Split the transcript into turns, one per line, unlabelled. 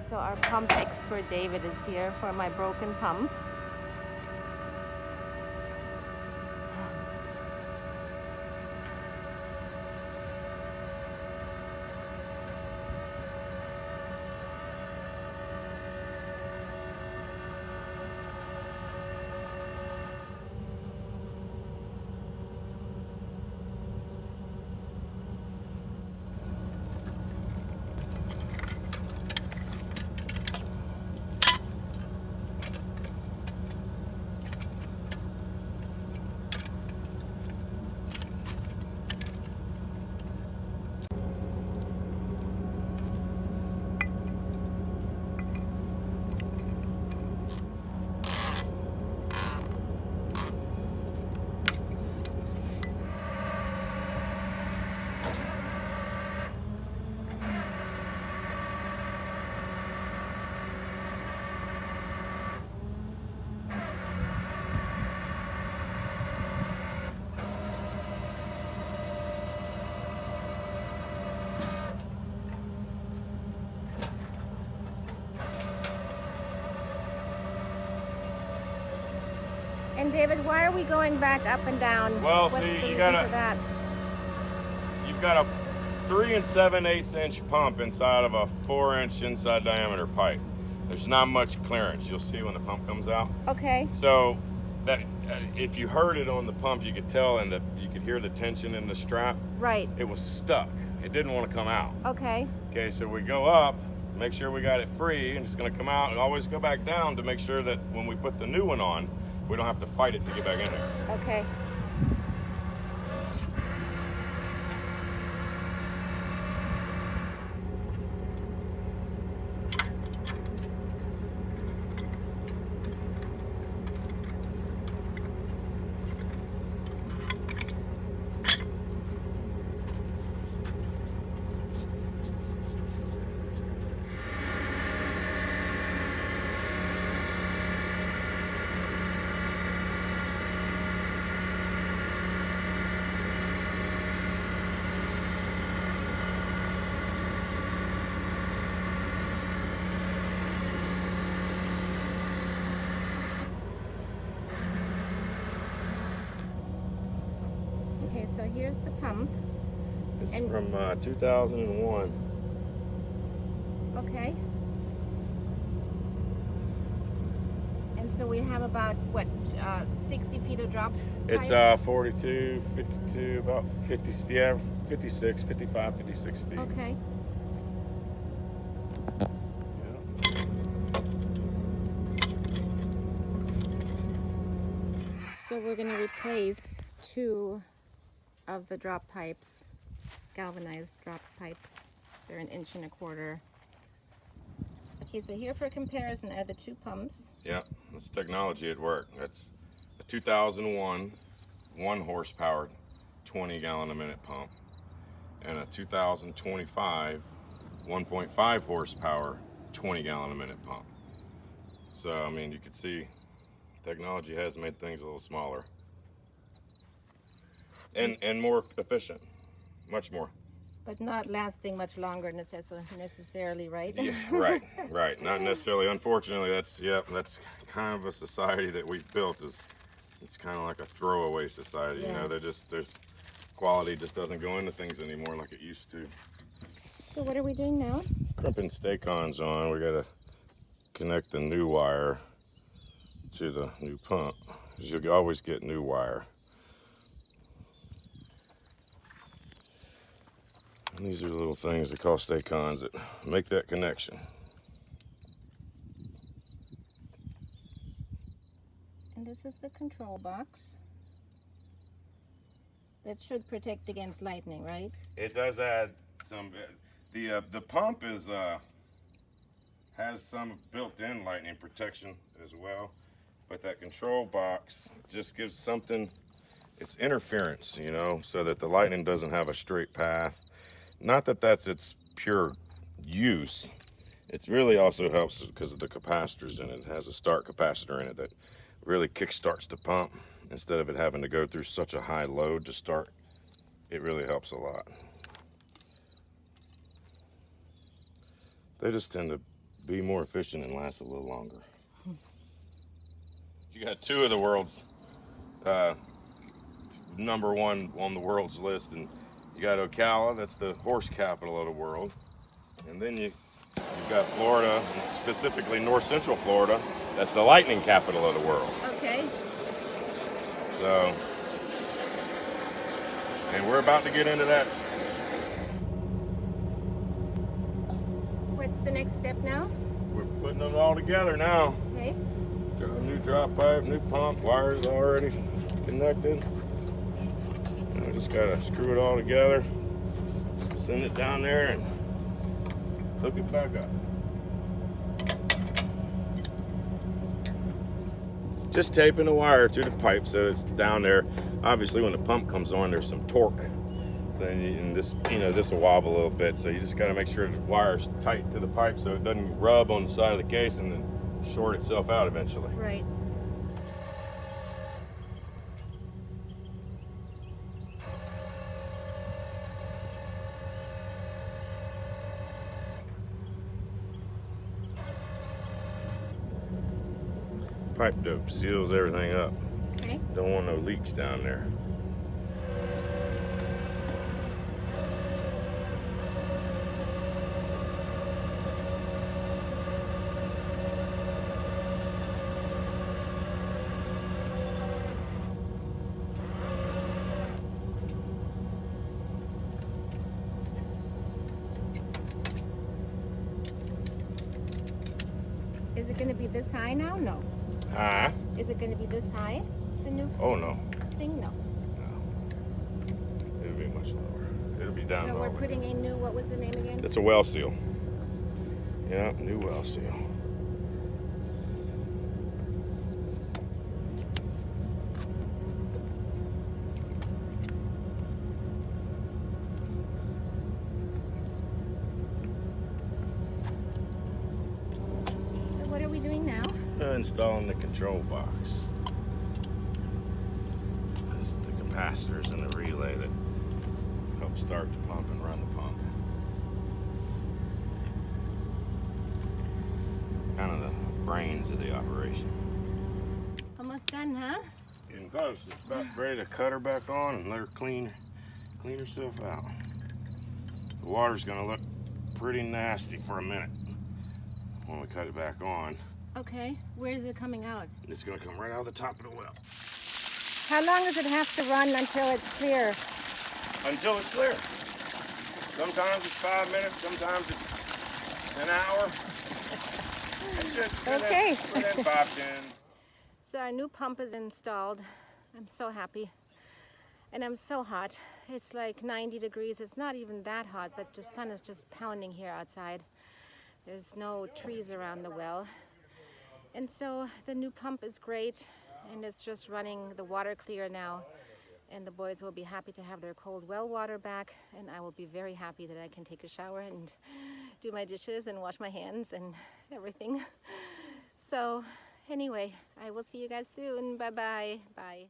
So our pump expert David is here for my broken pump. And David, why are we going back up and down?
Well,
What's
see,
the
you
reason
gotta,
for that?
you've got a 3 7/8 inch pump inside of a 4-inch inside diameter pipe. There's not much clearance. You'll see when the pump comes out.
Okay.
So that if you heard it on the pump, you could tell, and you could hear the tension in the strap.
Right.
It was stuck. It didn't want to come out.
Okay.
Okay, so we go up, make sure we got it free, and it's going to come out, and always go back down to make sure that when we put the new one on, we don't have to fight it to get back in there.
Okay. Okay, so here's the pump.
It's
And-
from 2001.
Okay. And so we have about, what, 60 feet of drop
It's
pipe?
42, 52, about 50, yeah, 56, 55, 56 feet.
Okay. So we're going to replace 2 of the drop pipes, galvanized drop pipes. They're 1.25 inches. Okay, so here for comparison are the 2 pumps.
Yeah, that's technology at work. That's a 2001 1 horsepower, 20 gallon a minute pump, and a 2025 1.5 horsepower, 20 gallon a minute pump. So, I mean, you can see technology has made things a little smaller and more efficient, much more.
But not lasting much longer necessarily, right?
Yeah, right. Not necessarily. Unfortunately, that's kind of a society that we've built. It's kind of like a throwaway society.
Yeah.
You know, there's quality just doesn't go into things anymore like it used to.
So what are we doing now?
Crimping stay-cons on. We gotta connect the new wire to the new pump, 'cause you'll always get new wire. And these are the little things they call stay-cons that make that connection.
And this is the control box. That should protect against lightning, right?
It does add some. The pump is has some built-in lightning protection as well, but that control box just gives something. It's interference, you know, so that the lightning doesn't have a straight path. Not that that's its pure use. It really also helps because of the capacitors in it. It has a start capacitor in it that really kickstarts the pump instead of it having to go through such a high load to start. It really helps a lot. They just tend to be more efficient and last a little longer. You got two of the world's number one on the world's list, and you got Ocala, that's the horse capital of the world, and then you've got Florida, specifically north central Florida, that's the lightning capital of the world.
Okay.
So, and we're about to get into that.
What's the next step now?
We're putting them all together now.
Okay.
New drop pipe, new pump, wires already connected. And we just gotta screw it all together, send it down there, and hook it back up. Just taping the wire to the pipe so it's down there. Obviously, when the pump comes on, there's some torque. And this will wobble a little bit. So you just got to make sure the wire's tight to the pipe so it doesn't rub on the side of the case and then short itself out eventually.
Right.
Pipe dope seals everything up.
Okay.
Don't want no leaks down there.
Is it going to be this high now? No.
Huh?
Is it going to be this high? The new
Oh no.
thing? No.
It'll be much lower. It'll be down
So
lower.
we're putting a new, what was the name again?
It's a well seal. Yeah, new well seal.
So what are we doing now?
Installing the control box. This is the capacitors and the relay that help start the pump and run the pump. Kind of the brains of the operation.
Almost done, huh?
Getting close. Just about ready to cut her back on and let her clean herself out. The water's gonna look pretty nasty for a minute when we cut it back on.
Okay. Where is it coming out?
It's gonna come right out of the top of the well.
How long does it have to run until it's clear?
Until it's clear. Sometimes it's 5 minutes, sometimes it's an hour. It's just
Okay.
within 5-10.
So our new pump is installed. I'm so happy. And I'm so hot. It's like 90 degrees. It's not even that hot, but the sun is just pounding here outside. There's no trees around the well. And so the new pump is great, and it's just running the water clear now. And the boys will be happy to have their cold well water back, and I will be very happy that I can take a shower and do my dishes and wash my hands and everything. So anyway, I will see you guys soon. Bye-bye. Bye.